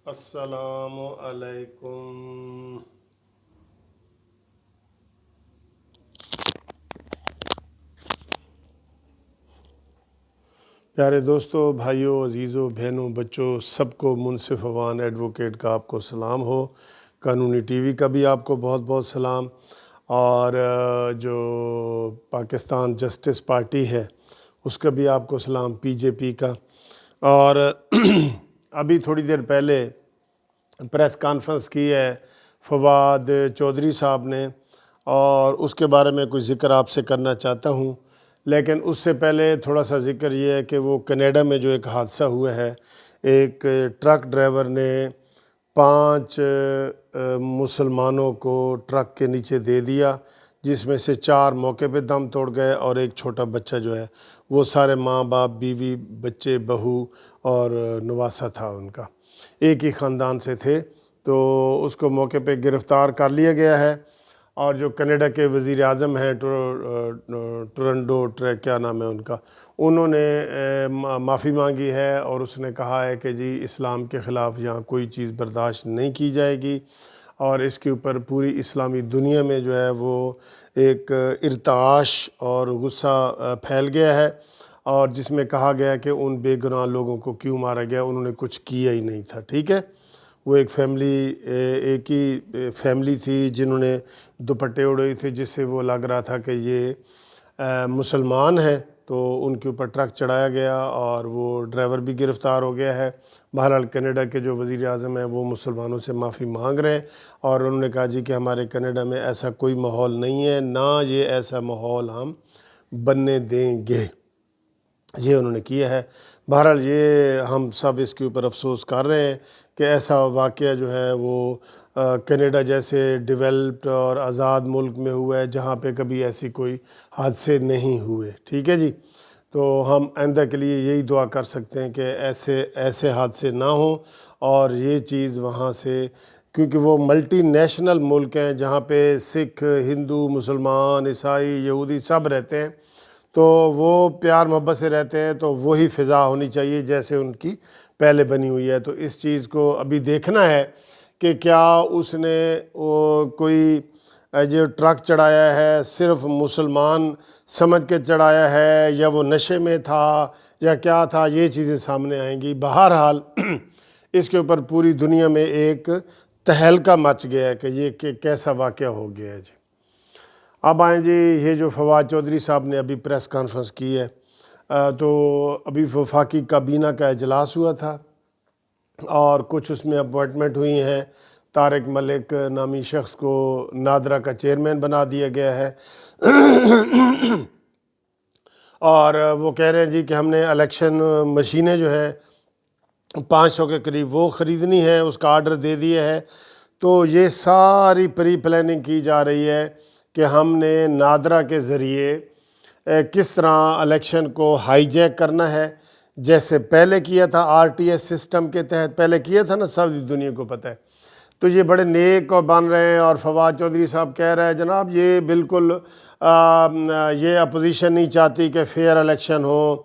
السلام علیکم۔ پیارے دوستو، بھائیوں، عزیزوں، بہنوں، بچوں، سب کو منصف عوان ایڈوکیٹ کا آپ کو سلام ہو۔ قانونی ٹی وی کا بھی آپ کو بہت بہت سلام، اور جو پاکستان جسٹس پارٹی ہے اس کا بھی آپ کو سلام، پی جے پی کا۔ اور ابھی تھوڑی دیر پہلے پریس کانفرنس کی ہے فواد چودھری صاحب نے، اور اس کے بارے میں کچھ ذکر آپ سے کرنا چاہتا ہوں۔ لیکن اس سے پہلے تھوڑا سا ذکر یہ ہے کہ وہ کینیڈا میں جو ایک حادثہ ہوا ہے، ایک ٹرک ڈرائیور نے 5 مسلمانوں کو ٹرک کے نیچے دے دیا، جس میں سے 4 موقع پہ دم توڑ گئے، اور ایک چھوٹا بچہ جو ہے وہ سارے ماں باپ، بیوی، بچے، بہو اور نواسہ تھا ان کا، ایک ہی خاندان سے تھے۔ تو اس کو موقع پہ گرفتار کر لیا گیا ہے، اور جو کینیڈا کے وزیر اعظم ہیں ٹورنڈو کیا نام ہے ان کا، انہوں نے معافی مانگی ہے، اور اس نے کہا ہے کہ جی اسلام کے خلاف یہاں کوئی چیز برداشت نہیں کی جائے گی، اور اس کے اوپر پوری اسلامی دنیا میں جو ہے وہ ایک ارتعاش اور غصہ پھیل گیا ہے، اور جس میں کہا گیا کہ ان بے گناہ لوگوں کو کیوں مارا گیا، انہوں نے کچھ کیا ہی نہیں تھا۔ ٹھیک ہے، وہ ایک ہی فیملی تھی جنہوں نے دوپٹے اڑے تھے، جس سے وہ لگ رہا تھا کہ یہ مسلمان ہیں، تو ان کے اوپر ٹرک چڑھایا گیا، اور وہ ڈرائیور بھی گرفتار ہو گیا ہے۔ بہرحال کینیڈا کے جو وزیر اعظم ہیں وہ مسلمانوں سے معافی مانگ رہے ہیں، اور انہوں نے کہا جی کہ ہمارے کینیڈا میں ایسا کوئی ماحول نہیں ہے، نہ یہ ایسا ماحول ہم بننے دیں گے، یہ انہوں نے کیا ہے۔ بہرحال یہ ہم سب اس کے اوپر افسوس کر رہے ہیں کہ ایسا واقعہ جو ہے وہ کینیڈا جیسے ڈیولپڈ اور آزاد ملک میں ہوا ہے، جہاں پہ کبھی ایسی کوئی حادثے نہیں ہوئے۔ ٹھیک ہے جی، تو ہم آئندہ کے لیے یہی دعا کر سکتے ہیں کہ ایسے حادثے نہ ہوں، اور یہ چیز وہاں سے، کیونکہ وہ ملٹی نیشنل ملک ہیں جہاں پہ سکھ، ہندو، مسلمان، عیسائی، یہودی سب رہتے ہیں، تو وہ پیار محبت سے رہتے ہیں، تو وہی فضا ہونی چاہیے جیسے ان کی پہلے بنی ہوئی ہے۔ تو اس چیز کو ابھی دیکھنا ہے کہ کیا اس نے کوئی جو ٹرک چڑھایا ہے صرف مسلمان سمجھ کے چڑھایا ہے، یا وہ نشے میں تھا، یا کیا تھا، یہ چیزیں سامنے آئیں گی۔ بہرحال اس کے اوپر پوری دنیا میں ایک تہلکہ مچ گیا ہے کہ یہ کیسا واقعہ ہو گیا ہے جی۔ اب آئیں جی، یہ جو فواد چودھری صاحب نے ابھی پریس کانفرنس کی ہے، تو ابھی وفاقی کابینہ کا اجلاس ہوا تھا، اور کچھ اس میں اپوائنٹمنٹ ہوئی ہیں۔ طارق ملک نامی شخص کو نادرا کا چیئرمین بنا دیا گیا ہے، اور وہ کہہ رہے ہیں جی کہ ہم نے الیکشن مشینیں جو ہیں 500 کے قریب وہ خریدنی ہے، اس کا آرڈر دے دیا ہے۔ تو یہ ساری پری پلاننگ کی جا رہی ہے کہ ہم نے نادرا کے ذریعے کس طرح الیکشن کو ہائی جیک کرنا ہے، جیسے پہلے کیا تھا آر ٹی ایس سسٹم کے تحت پہلے کیا تھا نا، سب دنیا کو پتہ ہے۔ تو یہ بڑے نیک اور بن رہے ہیں، اور فواد چودھری صاحب کہہ رہے ہیں جناب یہ بالکل یہ اپوزیشن نہیں چاہتی کہ فیئر الیکشن ہو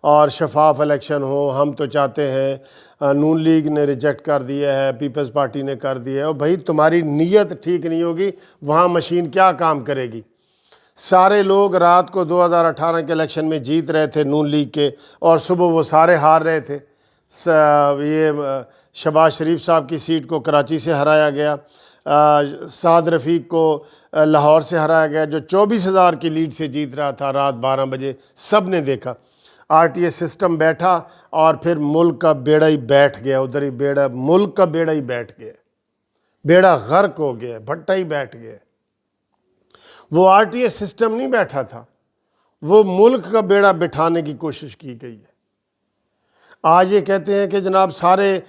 اور شفاف الیکشن ہو، ہم تو چاہتے ہیں۔ نون لیگ نے ریجیکٹ کر دیا ہے، پیپلز پارٹی نے کر دیا ہے، اور بھائی تمہاری نیت ٹھیک نہیں ہوگی، وہاں مشین کیا کام کرے گی؟ سارے لوگ رات کو 2018 کے الیکشن میں جیت رہے تھے نون لیگ کے، اور صبح وہ سارے ہار رہے تھے۔ یہ شہباز شریف صاحب کی سیٹ کو کراچی سے ہرایا گیا، سعد رفیق کو لاہور سے ہرایا گیا، جو 24,000 کی لیڈ سے جیت رہا تھا رات 12 بجے، سب نے دیکھا۔ آر ٹی ایس سسٹم بیٹھا، اور پھر ملک کا بیڑا ہی بیٹھ گیا، ادھر ہی بیڑا، ملک کا بیڑا ہی بیٹھ گیا، بیڑا غرق ہو گیا، بھٹا ہی بیٹھ گیا۔ وہ آر ٹی ایس سسٹم نہیں بیٹھا تھا، وہ ملک کا بیڑا بٹھانے کی کوشش کی گئی ہے۔ آج یہ کہتے ہیں کہ جناب سارے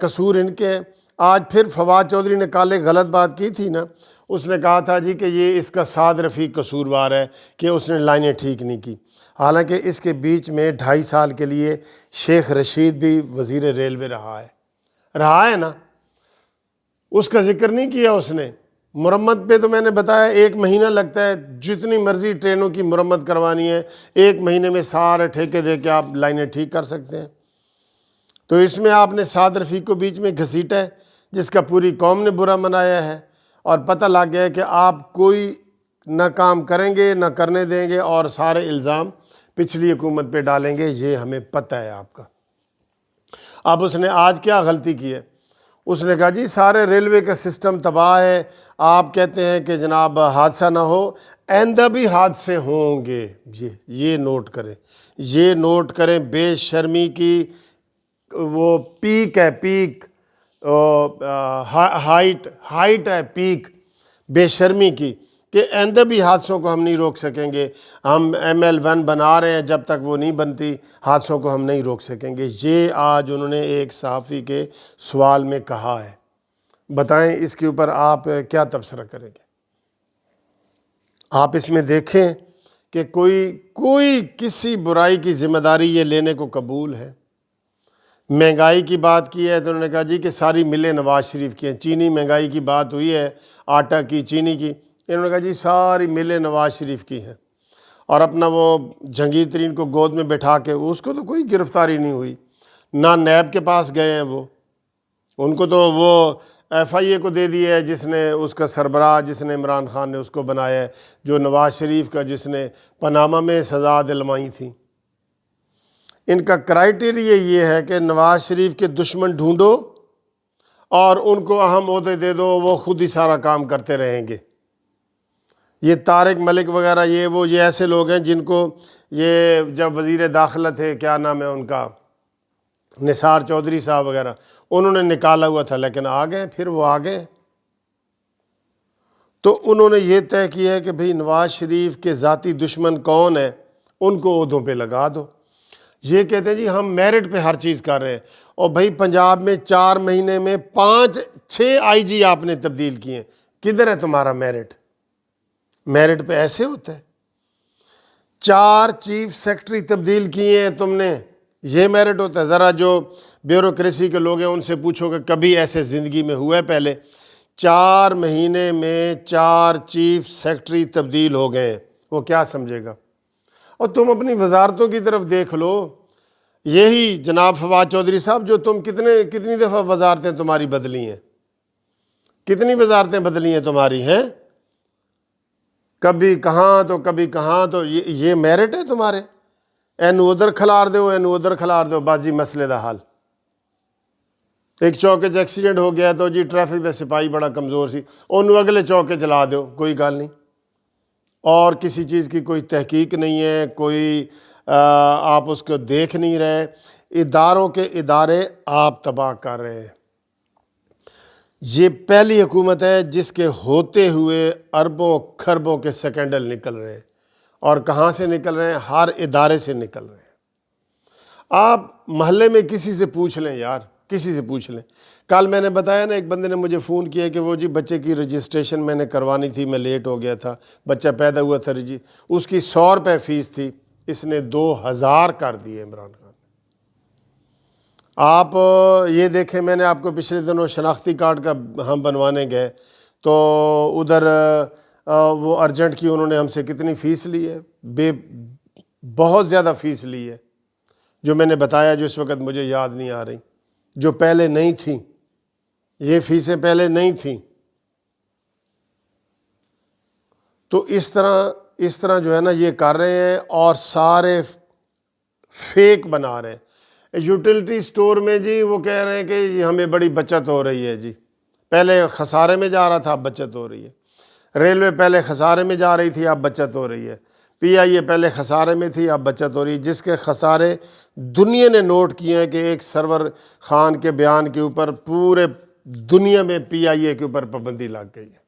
قصور ان کے ہیں۔ آج پھر فواد چودھری نے کل ایک غلط بات کی تھی نا، اس نے کہا تھا جی کہ یہ اس کا سعد رفیق قصوروار ہے کہ اس نے لائنیں ٹھیک نہیں کی، حالانکہ اس کے بیچ میں 2.5 سال کے لیے شیخ رشید بھی وزیر ریلوے رہا ہے نا، اس کا ذکر نہیں کیا اس نے۔ مرمت پہ تو میں نے بتایا 1 مہینہ لگتا ہے، جتنی مرضی ٹرینوں کی مرمت کروانی ہے 1 مہینے میں سارے ٹھیکے دے کے آپ لائنیں ٹھیک کر سکتے ہیں۔ تو اس میں آپ نے سعد رفیق کو بیچ میں گھسیٹا ہے، جس کا پوری قوم نے برا منایا ہے، اور پتہ لگ گیا ہے کہ آپ کوئی نہ کام کریں گے نہ کرنے دیں گے، اور سارے الزام پچھلی حکومت پہ ڈالیں گے، یہ ہمیں پتہ ہے آپ کا۔ اب اس نے آج کیا غلطی کی ہے؟ اس نے کہا جی سارے ریلوے کا سسٹم تباہ ہے، آپ کہتے ہیں کہ جناب حادثہ نہ ہو، آئندہ بھی حادثے ہوں گے۔ یہ نوٹ کریں، یہ نوٹ کریں، بے شرمی کی وہ پیک ہے، پیک ہائٹ ہے، پیک بے شرمی کی، کہ آئندہ بھی حادثوں کو ہم نہیں روک سکیں گے، ہم ML1 بنا رہے ہیں، جب تک وہ نہیں بنتی حادثوں کو ہم نہیں روک سکیں گے۔ یہ آج انہوں نے ایک صحافی کے سوال میں کہا ہے۔ بتائیں اس کے اوپر آپ کیا تبصرہ کریں گے؟ آپ اس میں دیکھیں کہ کوئی کسی برائی کی ذمہ داری یہ لینے کو قبول ہے۔ مہنگائی کی بات کی ہے تو انہوں نے کہا جی کہ ساری ملیں نواز شریف کی ہیں۔ چینی مہنگائی کی بات ہوئی ہے، آٹا کی، چینی کی، انہوں نے کہا جی ساری ملیں نواز شریف کی ہیں، اور اپنا وہ جہانگیر ترین کو گود میں بٹھا کے، اس کو تو کوئی گرفتاری نہیں ہوئی، نہ نیب کے پاس گئے ہیں وہ، ان کو تو وہ FIA کو دے دی ہے، جس نے اس کا سربراہ، جس نے عمران خان نے اس کو بنایا ہے، جو نواز شریف کا جس نے پاناما میں سزا دلوائی تھی۔ ان کا کرائیٹیریا یہ ہے کہ نواز شریف کے دشمن ڈھونڈو اور ان کو اہم عہدے دے دو، وہ خود ہی سارا کام کرتے رہیں گے۔ یہ طارق ملک وغیرہ، یہ ایسے لوگ ہیں جن کو یہ جب وزیر داخلہ تھے، کیا نام ہے ان کا، نثار چودھری صاحب وغیرہ، انہوں نے نکالا ہوا تھا، لیکن آ گئے، پھر وہ آ گئے۔ تو انہوں نے یہ طے کیا ہے کہ بھئی نواز شریف کے ذاتی دشمن کون ہیں، ان کو عہدوں پہ لگا دو۔ یہ کہتے ہیں جی ہم میرٹ پہ ہر چیز کر رہے ہیں، اور بھئی پنجاب میں 4 مہینے میں 6 IG آپ نے تبدیل کیے ہیں، کدھر ہے تمہارا میرٹ؟ میرٹ پہ ایسے ہوتا ہے؟ 4 چیف سیکٹری تبدیل کیے ہیں تم نے، یہ میرٹ ہوتا ہے؟ ذرا جو بیوروکریسی کے لوگ ہیں ان سے پوچھو کہ کبھی ایسے زندگی میں ہوا ہے پہلے؟ 4 مہینے میں 4 چیف سیکٹری تبدیل ہو گئے ہیں، وہ کیا سمجھے گا؟ اور تم اپنی وزارتوں کی طرف دیکھ لو، یہی جناب فواد چودھری صاحب، جو تم کتنی دفعہ وزارتیں تمہاری بدلی ہیں، کتنی وزارتیں بدلی ہیں تمہاری ہیں، کبھی کہاں تو کبھی کہاں، تو یہ میرٹ ہے تمہارے؟ اینو ادھر کھلار دو، اینو ادھر کھلار دو، بس جی مسئلے دا حل۔ ایک چوکے چ ایکسیڈنٹ ہو گیا تو جی ٹریفک دا سپاہی بڑا کمزور سی، انہوں اگلے چوکے چلا دو، کوئی گل نہیں، اور کسی چیز کی کوئی تحقیق نہیں ہے، کوئی آپ اس کو دیکھ نہیں رہے، اداروں کے ادارے آپ تباہ کر رہے ہیں۔ یہ پہلی حکومت ہے جس کے ہوتے ہوئے اربوں کھربوں کے سکینڈل نکل رہے ہیں، اور کہاں سے نکل رہے ہیں؟ ہر ادارے سے نکل رہے ہیں۔ آپ محلے میں کسی سے پوچھ لیں یار، کسی سے پوچھ لیں۔ کل میں نے بتایا نا، ایک بندے نے مجھے فون کیا کہ وہ جی بچے کی رجسٹریشن میں نے کروانی تھی، میں لیٹ ہو گیا تھا، بچہ پیدا ہوا تھا، اس کی 100 روپے فیس تھی، اس نے 2000 کر دیے عمران خان۔ آپ یہ دیکھیں، میں نے آپ کو پچھلے دنوں شناختی کارڈ کا ہم بنوانے گئے تو ادھر وہ ارجنٹ کی، انہوں نے ہم سے کتنی فیس لی ہے؟ بہت زیادہ فیس لی ہے، جو میں نے بتایا، جو اس وقت مجھے یاد نہیں آ رہی، جو پہلے نہیں تھیں، یہ فیسیں پہلے نہیں تھیں۔ تو اس طرح جو ہے نا یہ کر رہے ہیں، اور سارے فیک بنا رہے ہیں۔ یوٹیلٹی سٹور میں جی وہ کہہ رہے ہیں کہ ہمیں بڑی بچت ہو رہی ہے، جی پہلے خسارے میں جا رہا تھا، اب بچت ہو رہی ہے۔ ریلوے پہلے خسارے میں جا رہی تھی، اب بچت ہو رہی ہے۔ PIA پہلے خسارے میں تھی، اب بچت ہو رہی ہے۔ جس کے خسارے دنیا نے نوٹ کیے ہیں کہ ایک سرور خان کے بیان کے اوپر پورے دنیا میں PIA کے اوپر پابندی لگ گئی ہے۔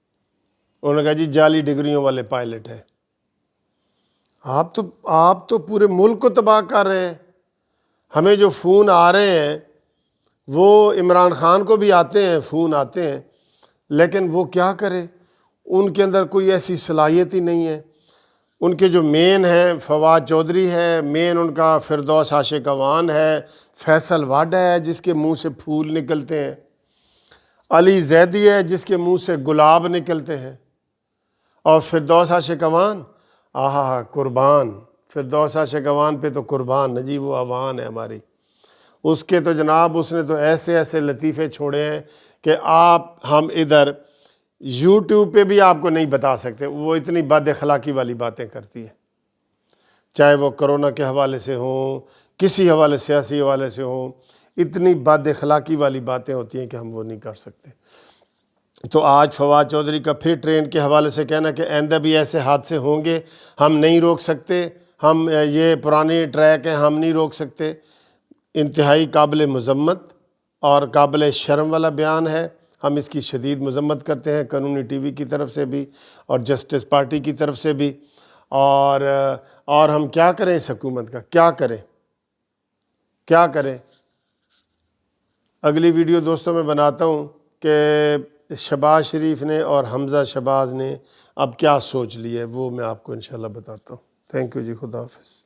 انہوں نے کہا جی جعلی ڈگریوں والے پائلٹ ہیں۔ آپ تو پورے ملک کو تباہ کر رہے ہیں۔ ہمیں جو فون آ رہے ہیں وہ عمران خان کو بھی آتے ہیں، فون آتے ہیں، لیکن وہ کیا کرے؟ ان کے اندر کوئی ایسی صلاحیت ہی نہیں ہے۔ ان کے جو مین ہیں فواد چودھری ہے، مین ان کا فردوس عاشق اعوان ہے، فیصل واڈا ہے جس کے منہ سے پھول نکلتے ہیں، علی زیدی ہے جس کے منہ سے گلاب نکلتے ہیں، اور فردوس عاشق اعوان، قربان، فردوس عاشق اعوان پہ تو قربان، جی وہ اعوان ہے ہماری، اس کے تو جناب اس نے تو ایسے ایسے لطیفے چھوڑے ہیں کہ ہم ادھر یوٹیوب پہ بھی آپ کو نہیں بتا سکتے. وہ اتنی بد اخلاقی والی باتیں کرتی ہے، چاہے وہ کرونا کے حوالے سے ہوں، کسی حوالے سیاسی حوالے سے ہوں، اتنی بد اخلاقی والی باتیں ہوتی ہیں کہ ہم وہ نہیں کر سکتے. تو آج فواد چودھری کا پھر ٹرین کے حوالے سے کہنا کہ آئندہ بھی ایسے حادثے ہوں گے، ہم نہیں روک سکتے، ہم یہ پرانی ٹریک ہیں ہم نہیں روک سکتے، انتہائی قابل مذمت اور قابل شرم والا بیان ہے. ہم اس کی شدید مذمت کرتے ہیں قانونی ٹی وی کی طرف سے بھی اور جسٹس پارٹی کی طرف سے بھی. اور ہم کیا کریں اس حکومت کا، کیا کریں. اگلی ویڈیو دوستوں میں بناتا ہوں کہ شہباز شریف نے اور حمزہ شہباز نے اب کیا سوچ لی ہے، وہ میں آپ کو انشاءاللہ بتاتا ہوں. تھینک یو جی، خدا حافظ.